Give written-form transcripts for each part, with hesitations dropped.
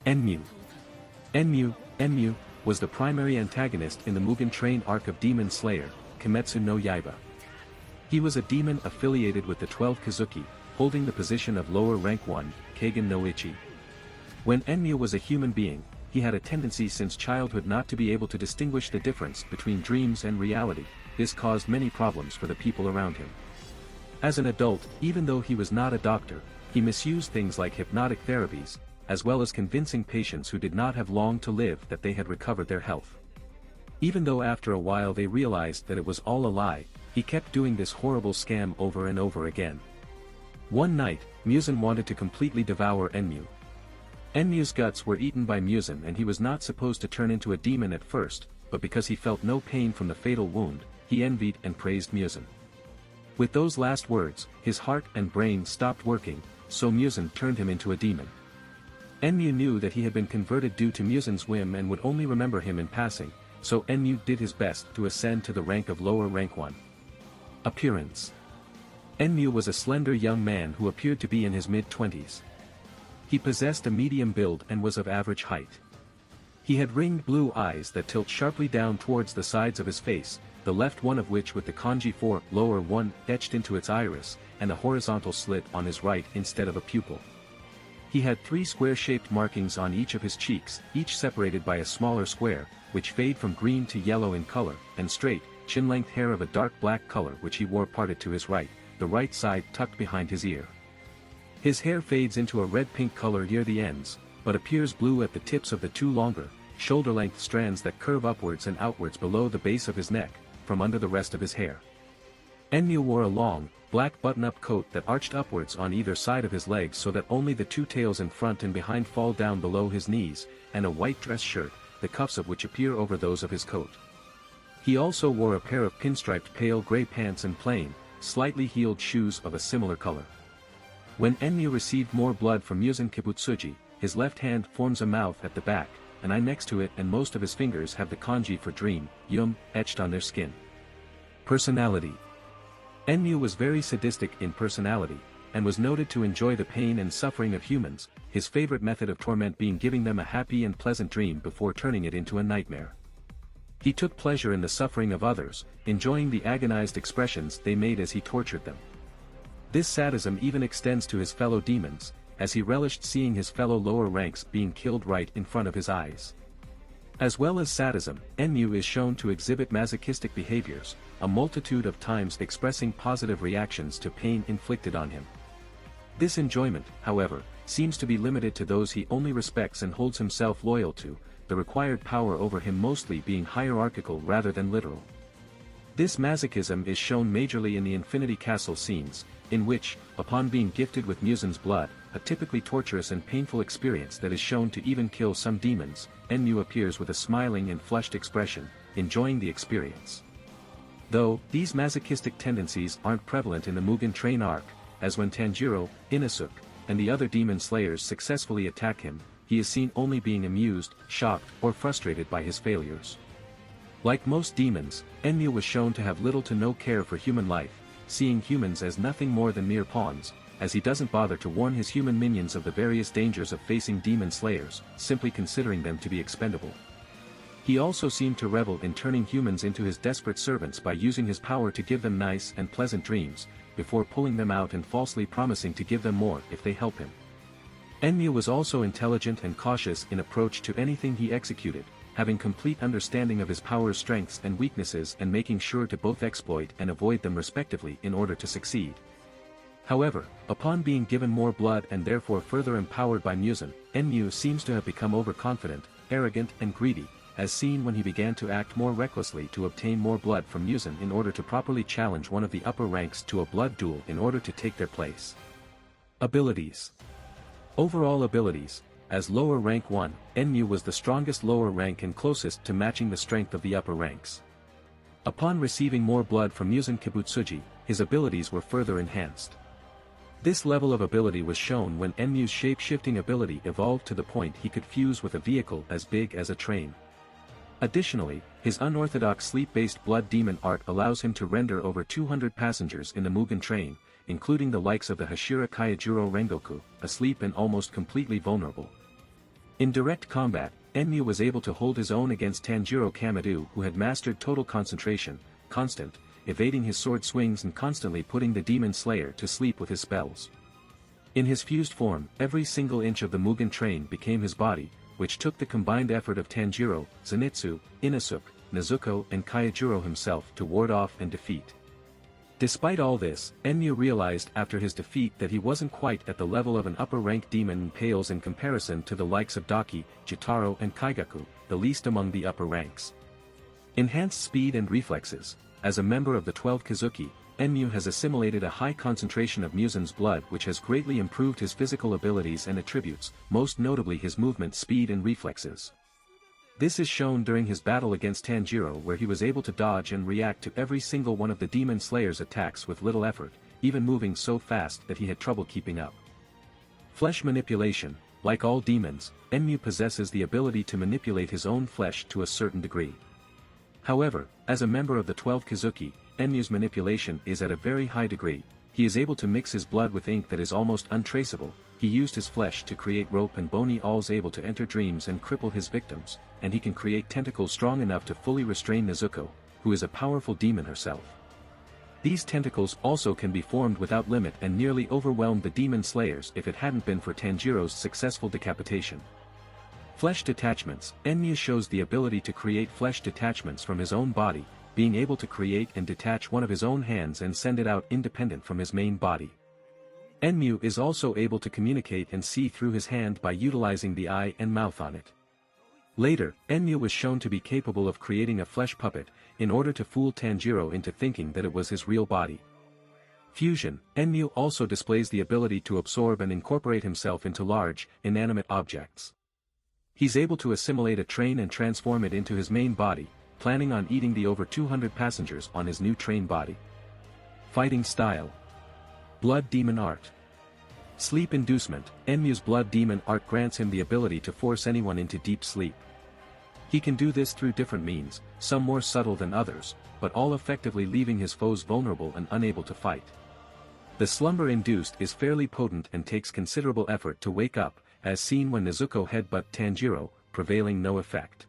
Enmu. Enmu was the primary antagonist in the Mugen Train arc of Demon Slayer, Kimetsu no Yaiba. He was a demon affiliated with the 12 Kazuki, holding the position of lower rank 1, Kagen no Ichi. When Enmu was a human being, he had a tendency since childhood not to be able to distinguish the difference between dreams and reality. This caused many problems for the people around him. As an adult, even though he was not a doctor, he misused things like hypnotic therapies, as well as convincing patients who did not have long to live that they had recovered their health. Even though after a while they realized that it was all a lie, he kept doing this horrible scam over and over again. One night, Muzan wanted to completely devour Enmu. Enmu's guts were eaten by Muzan and he was not supposed to turn into a demon at first, but because he felt no pain from the fatal wound, he envied and praised Muzan. With those last words, his heart and brain stopped working, so Muzan turned him into a demon. Enmu knew that he had been converted due to Muzan's whim and would only remember him in passing, so Enmu did his best to ascend to the rank of lower rank 1. Appearance. Enmu was a slender young man who appeared to be in his mid-20s. He possessed a medium build and was of average height. He had ringed blue eyes that tilt sharply down towards the sides of his face, the left one of which with the kanji for lower 1 etched into its iris, and a horizontal slit on his right instead of a pupil. He had 3 square-shaped markings on each of his cheeks, each separated by a smaller square, which fade from green to yellow in color, and straight, chin-length hair of a dark black color which he wore parted to his right, the right side tucked behind his ear. His hair fades into a red-pink color near the ends, but appears blue at the tips of the 2 longer, shoulder-length strands that curve upwards and outwards below the base of his neck, from under the rest of his hair. Enmu wore a long, black button-up coat that arched upwards on either side of his legs so that only the 2 tails in front and behind fall down below his knees, and a white dress shirt, the cuffs of which appear over those of his coat. He also wore a pair of pinstriped pale gray pants and plain, slightly heeled shoes of a similar color. When Enmu received more blood from Muzan Kibutsuji, his left hand forms a mouth at the back, an eye next to it, and most of his fingers have the kanji for dream, yum, etched on their skin. Personality. Enmu was very sadistic in personality, and was noted to enjoy the pain and suffering of humans, his favorite method of torment being giving them a happy and pleasant dream before turning it into a nightmare. He took pleasure in the suffering of others, enjoying the agonized expressions they made as he tortured them. This sadism even extends to his fellow demons, as he relished seeing his fellow lower ranks being killed right in front of his eyes. As well as sadism, Enmu is shown to exhibit masochistic behaviors, a multitude of times expressing positive reactions to pain inflicted on him. This enjoyment, however, seems to be limited to those he only respects and holds himself loyal to, the required power over him mostly being hierarchical rather than literal. This masochism is shown majorly in the Infinity Castle scenes, in which, upon being gifted with Muzan's blood, a typically torturous and painful experience that is shown to even kill some demons, Enmu appears with a smiling and flushed expression, enjoying the experience. Though, these masochistic tendencies aren't prevalent in the Mugen Train arc, as when Tanjiro, Inosuke, and the other demon slayers successfully attack him, he is seen only being amused, shocked, or frustrated by his failures. Like most demons, Enmu was shown to have little to no care for human life, seeing humans as nothing more than mere pawns, as he doesn't bother to warn his human minions of the various dangers of facing demon slayers, simply considering them to be expendable. He also seemed to revel in turning humans into his desperate servants by using his power to give them nice and pleasant dreams, before pulling them out and falsely promising to give them more if they help him. Enmu was also intelligent and cautious in approach to anything he executed, having complete understanding of his power's strengths and weaknesses and making sure to both exploit and avoid them respectively in order to succeed. However, upon being given more blood and therefore further empowered by Muzan, Enmu seems to have become overconfident, arrogant and greedy, as seen when he began to act more recklessly to obtain more blood from Muzan in order to properly challenge one of the upper ranks to a blood duel in order to take their place. Abilities. Overall abilities. As lower rank 1, Enmu was the strongest lower rank and closest to matching the strength of the upper ranks. Upon receiving more blood from Muzan Kibutsuji, his abilities were further enhanced. This level of ability was shown when Enmu's shape-shifting ability evolved to the point he could fuse with a vehicle as big as a train. Additionally, his unorthodox sleep-based blood demon art allows him to render over 200 passengers in the Mugen Train, including the likes of the Hashira Kaijuro Rengoku, asleep and almost completely vulnerable. In direct combat, Enmu was able to hold his own against Tanjiro Kamado, who had mastered total concentration, constant, evading his sword swings and constantly putting the demon slayer to sleep with his spells. In his fused form, every single inch of the Mugen train became his body, which took the combined effort of Tanjiro, Zenitsu, Inosuke, Nezuko and Kaijiro himself to ward off and defeat. Despite all this, Enmu realized after his defeat that he wasn't quite at the level of an upper-rank demon and pales in comparison to the likes of Daki, Jitaro and Kaigaku, the least among the upper ranks. Enhanced speed and reflexes. As a member of the 12 Kizuki, Enmu has assimilated a high concentration of Muzen's blood which has greatly improved his physical abilities and attributes, most notably his movement speed and reflexes. This is shown during his battle against Tanjiro, where he was able to dodge and react to every single one of the Demon Slayer's attacks with little effort, even moving so fast that he had trouble keeping up. Flesh manipulation. Like all demons, Enmu possesses the ability to manipulate his own flesh to a certain degree. However, as a member of the 12 Kizuki, Enmu's manipulation is at a very high degree. He is able to mix his blood with ink that is almost untraceable. He used his flesh to create rope and bony alls able to enter dreams and cripple his victims, and he can create tentacles strong enough to fully restrain Nezuko, who is a powerful demon herself. These tentacles also can be formed without limit and nearly overwhelmed the demon slayers if it hadn't been for Tanjiro's successful decapitation. Flesh detachments. Enmu shows the ability to create flesh detachments from his own body, being able to create and detach one of his own hands and send it out independent from his main body. Enmu is also able to communicate and see through his hand by utilizing the eye and mouth on it. Later, Enmu was shown to be capable of creating a flesh puppet, in order to fool Tanjiro into thinking that it was his real body. Fusion. Enmu also displays the ability to absorb and incorporate himself into large, inanimate objects. He's able to assimilate a train and transform it into his main body, planning on eating the over 200 passengers on his new train body. Fighting style. Blood Demon Art. Sleep inducement. Enmu's Blood Demon Art grants him the ability to force anyone into deep sleep. He can do this through different means, some more subtle than others, but all effectively leaving his foes vulnerable and unable to fight. The slumber induced is fairly potent and takes considerable effort to wake up, as seen when Nezuko headbutt Tanjiro, prevailing no effect.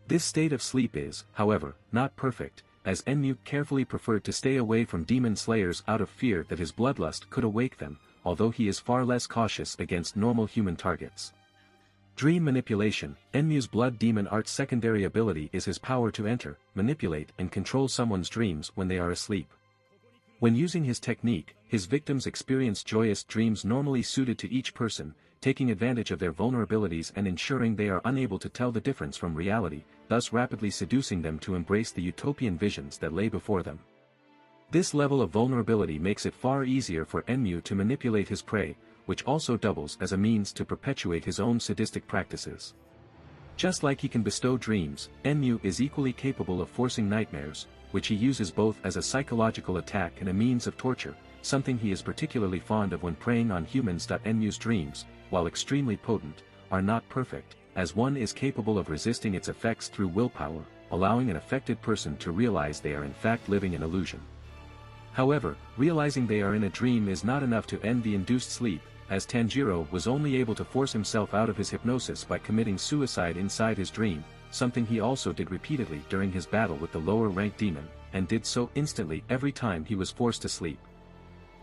This state of sleep is, however, not perfect, as Enmu carefully preferred to stay away from demon slayers out of fear that his bloodlust could awake them, although he is far less cautious against normal human targets. Dream manipulation. Enmu's Blood Demon Art's secondary ability is his power to enter, manipulate and control someone's dreams when they are asleep. When using his technique, his victims experience joyous dreams normally suited to each person, taking advantage of their vulnerabilities and ensuring they are unable to tell the difference from reality, thus rapidly seducing them to embrace the utopian visions that lay before them. This level of vulnerability makes it far easier for Enmu to manipulate his prey, which also doubles as a means to perpetuate his own sadistic practices. Just like he can bestow dreams, Enmu is equally capable of forcing nightmares, which he uses both as a psychological attack and a means of torture, something he is particularly fond of when preying on humans. Enmu's dreams, while extremely potent, are not perfect, as one is capable of resisting its effects through willpower, allowing an affected person to realize they are in fact living an illusion. However, realizing they are in a dream is not enough to end the induced sleep, as Tanjiro was only able to force himself out of his hypnosis by committing suicide inside his dream, something he also did repeatedly during his battle with the lower-ranked demon, and did so instantly every time he was forced to sleep.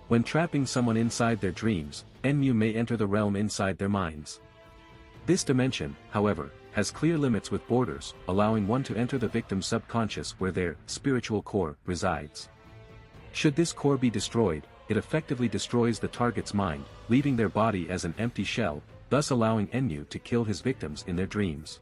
When trapping someone inside their dreams, Enmu may enter the realm inside their minds. This dimension, however, has clear limits with borders, allowing one to enter the victim's subconscious where their spiritual core resides. Should this core be destroyed, it effectively destroys the target's mind, leaving their body as an empty shell, thus allowing Enmu to kill his victims in their dreams.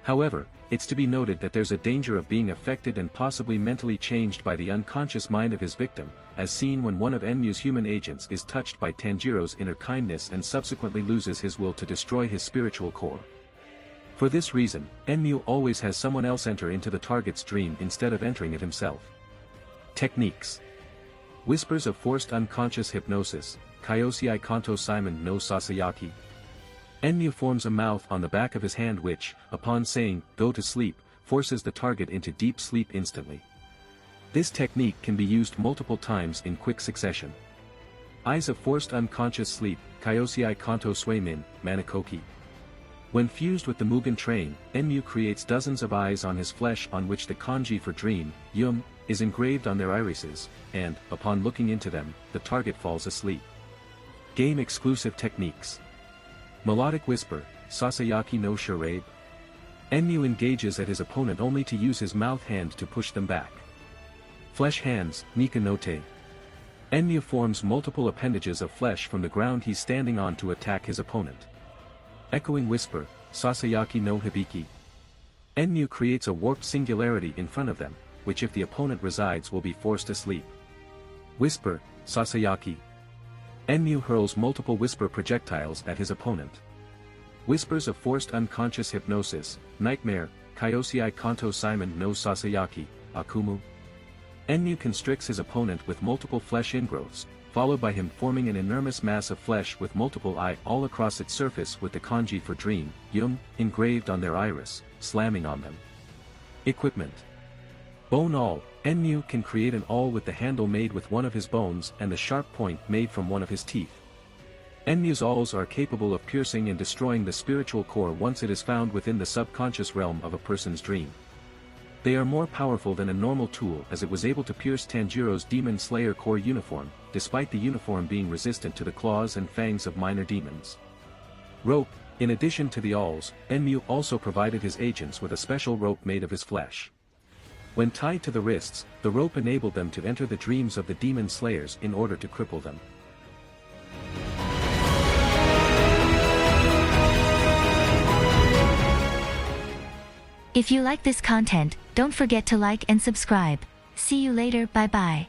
However, it's to be noted that there's a danger of being affected and possibly mentally changed by the unconscious mind of his victim, as seen when one of Enmu's human agents is touched by Tanjiro's inner kindness and subsequently loses his will to destroy his spiritual core. For this reason, Enmu always has someone else enter into the target's dream instead of entering it himself. Techniques. Whispers of forced unconscious hypnosis. Kaioshin Kanto Simon no Sasayaki. Enmu forms a mouth on the back of his hand which, upon saying, "go to sleep," forces the target into deep sleep instantly. This technique can be used multiple times in quick succession. Eyes of forced unconscious sleep. Kaioshin Kanto Suimin, Manikoki. When fused with the Mugen train, Enmu creates dozens of eyes on his flesh on which the kanji for dream, yum, is engraved on their irises, and, upon looking into them, the target falls asleep. Game-exclusive techniques. Melodic Whisper, Sasayaki no Charade. Enmu engages at his opponent only to use his mouth hand to push them back. Flesh Hands, Nika no Te. Enmu forms multiple appendages of flesh from the ground he's standing on to attack his opponent. Echoing Whisper, Sasayaki no Hibiki. Enmu creates a warped singularity in front of them, which if the opponent resides will be forced asleep. Whisper, Sasayaki. Enmu hurls multiple whisper projectiles at his opponent. Whispers of forced unconscious hypnosis, Nightmare, Kaioshin Kanto Simon no Sasayaki, Akumu. Enmu constricts his opponent with multiple flesh ingrowths, followed by him forming an enormous mass of flesh with multiple eye all across its surface with the kanji for dream, yum, engraved on their iris, slamming on them. Equipment. Bone awl. Enmu can create an awl with the handle made with one of his bones and the sharp point made from one of his teeth. Enmu's awls are capable of piercing and destroying the spiritual core once it is found within the subconscious realm of a person's dream. They are more powerful than a normal tool as it was able to pierce Tanjiro's Demon Slayer core uniform, despite the uniform being resistant to the claws and fangs of minor demons. Rope. In addition to the awls, Enmu also provided his agents with a special rope made of his flesh. When tied to the wrists, the rope enabled them to enter the dreams of the Demon Slayers in order to cripple them. If you like this content, don't forget to like and subscribe. See you later, bye bye.